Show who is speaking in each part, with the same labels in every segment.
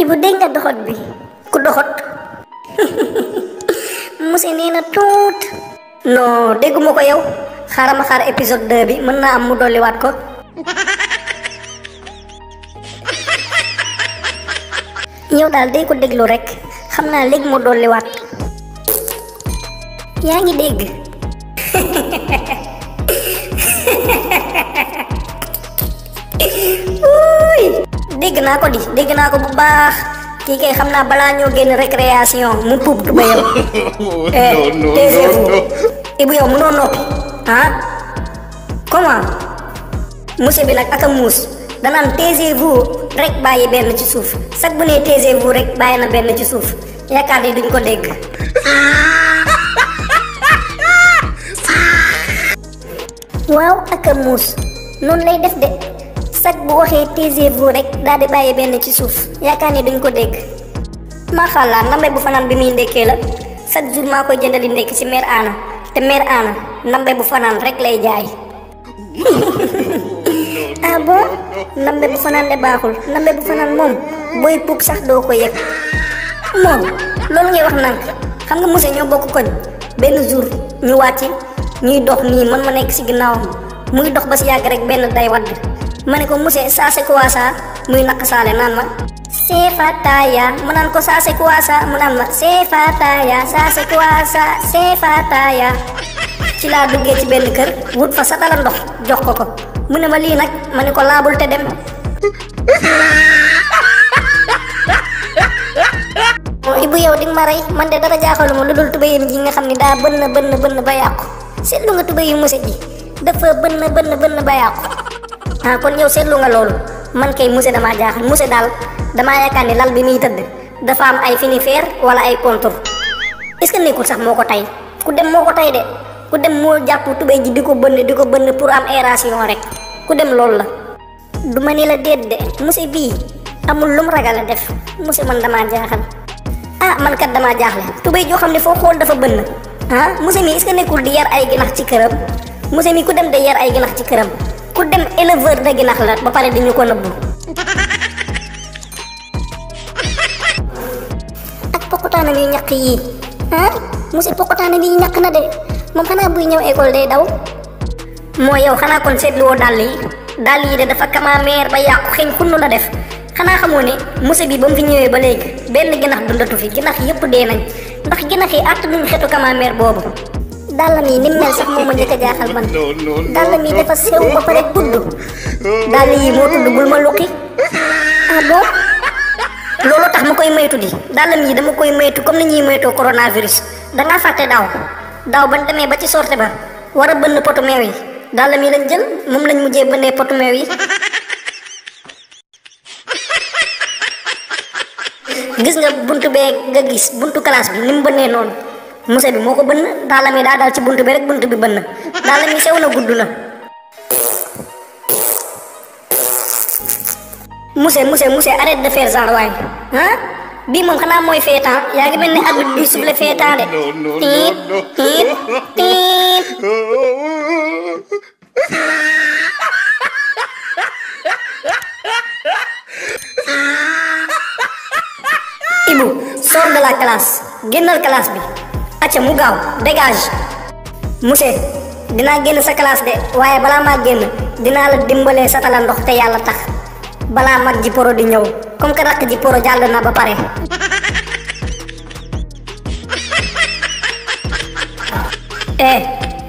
Speaker 1: Ibu dégg nga doxot bi ku doxot monsieur nee na tuut non dégguma ko yow xaaral ma xaar épisode 2 bi mën naa am mu dolliwaat ko yow daal day ko déglu rek xam naa léegi mu dolliwaat yaa ngi dégg uy dégg naa ko di dégg naa ko bu baax kii kay xam naa balaa ñoo génn récréation mu puub du ba yow taisez-vous Ibu yow mënoo noppi ah comment monsieur bi nag ak a muus danaan taisez-vous rek bàyyi benn ci suuf sax bu nee taisez-vous rek bàyyi na benn ci suuf yaakaar ni duñ ko dégg waaw ak a muus noonu lay def de sax bu waxee taisez-vous rek daal di bàyyi benn ci suuf yaakaar ni duñ ko dégg maaxa Allah ndambe bu fanaan bi muy ndekkee la chaque jour maa koy jëndali ndekki ci mère Anna te mère Anna ndambe bu fanaan rek lay jaay ah bon ndambe bu fanaan de baaxul ndambe bu fanaan moom booy puub sax doo ko yëg moom loolu ngay wax nank xam nga monsieur ñoo bokk koñ benn jour ñu wàcc ñuy dox nii man ma nekk ci ginnaawam muy dox ba ci yàgg rek benn day wadd ma ne ko monsieur ça c'est quoi ça muy naq saale naan ma c'est fataya mu naan ko ça c'est quoi ça mu naan ma c'est fataya ça c'est quoi ça c'est fataya ci laa duggee ci benn kër wut fa satala ndox jox ko mu ne ma lii nag ma ne ko laabul te dem Ibu yow di ma rey man de dara jaaxaluma lu dul tubéyam ji nga xam ni daa bënn ba yàqu seetlu nga tubéyu monsieur ji dafa bënn ba yàqu ah kon yow seetlu nga loolu man kay monsieur damaa jaaxal monsieur daal damaa yaakaar ni lal bi muy tëdd dafa am ay finifeer wala ay contour est-ce que nekkul sax moo ko tey ku dem moo ko tey de ku dem moo jàpp tubéy ji di ko bënn pour am aération rek ku dem loolu la du ma ni la déet de monsieur bii amul lum ragal a def monsieur man damaa jaaxal ah man kat damaa jaaxle tubéy joo xam ne foo xool dafa bënn ah monsieur mi est-ce que nekkul di yar ay ginax ci këram monsieur mi ku dem day yar ay ginax ci këram ku dem éleveur de ginax la ba pare di ñu ko nëbbu ak pokotaanam yu ñaq yii ah monsieur pokotaanam yi ñaq na de moom xanaa buy ñëw école day daw moo yow xanaa kon seetluwoo dàll yi de dafa camembert ba yàqu xeeñ xunnu la def xanaa xamoo ne monsieur bi ba mu fi ñëwee ba léegi benn ginax dundatu fi ginax yëpp dee nañ ndax ginax yi àtt duñ xetu camembert boobu dàllam yi ni mel sax moo ma njëkk a jaaxal man dàllam yi dafa sew ba pare gudd dàll yi moo tudd bul ma luqi ah bon loolu tax ma koy moytu di dàllam yi dama koy moytu comme ni ñuy moytoo coronavirus dangaa fàtte daaw bañ demee ba ci sorte ba war a bënn potu meew yi dàllam yi lañ jël moom lañ mujjee bënnee potu meew yi gis nga buntu bee nga gis buntu classe bi ni mu bënnee noonu monsieur bi moo ko bënn dàllam yi daa dal ci buntu bi rek buntu bi bënn dàllam yi sew na gudd na monsieur arrête de faire genre waay ah bii moom xanaa mooy feetaan yaa ngi mel ni arbitre bi soufflé feetaan de tiit Ibu sors de la classe génnal classe bi acca mu gaaw dégage monsieur dinaa génn sa classe de waaye balaa maa génn dinaa la dimbalee satala ndox te yàlla tax balaa mag ji poro di ñëw comme que rakk ji poro jàll na ba pare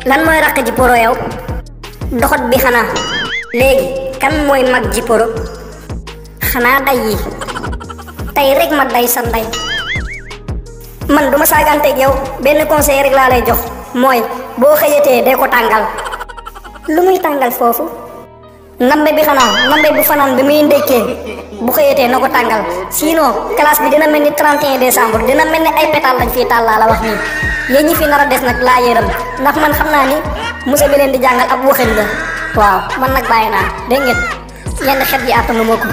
Speaker 1: lan mooy rakk ji poro yow doxot bi xanaa léegi kan mooy mag ji poro xanaa day yi tey rek ma day sa ndey man duma saaganteeg yow benn conseil rek laa lay jox mooy boo xëyatee dee ko tàngal lu muy tàngal foofu ndambe bi xanaa ndambe bu fanaan bi muy ndekkee bu xëyatee na ko tàngal sinon classe bi dina mel ni 31 décembre dina mel ni ay pétale lañ fii taal laa la wax nii yéen ñi fi nar a des nag laa yërëm ndax man xam naa ni monsieur bi leen di jàngal ab waxin la waaw man nag bàyyi naa dégg ngeen yenn xet yi àttanu ma ko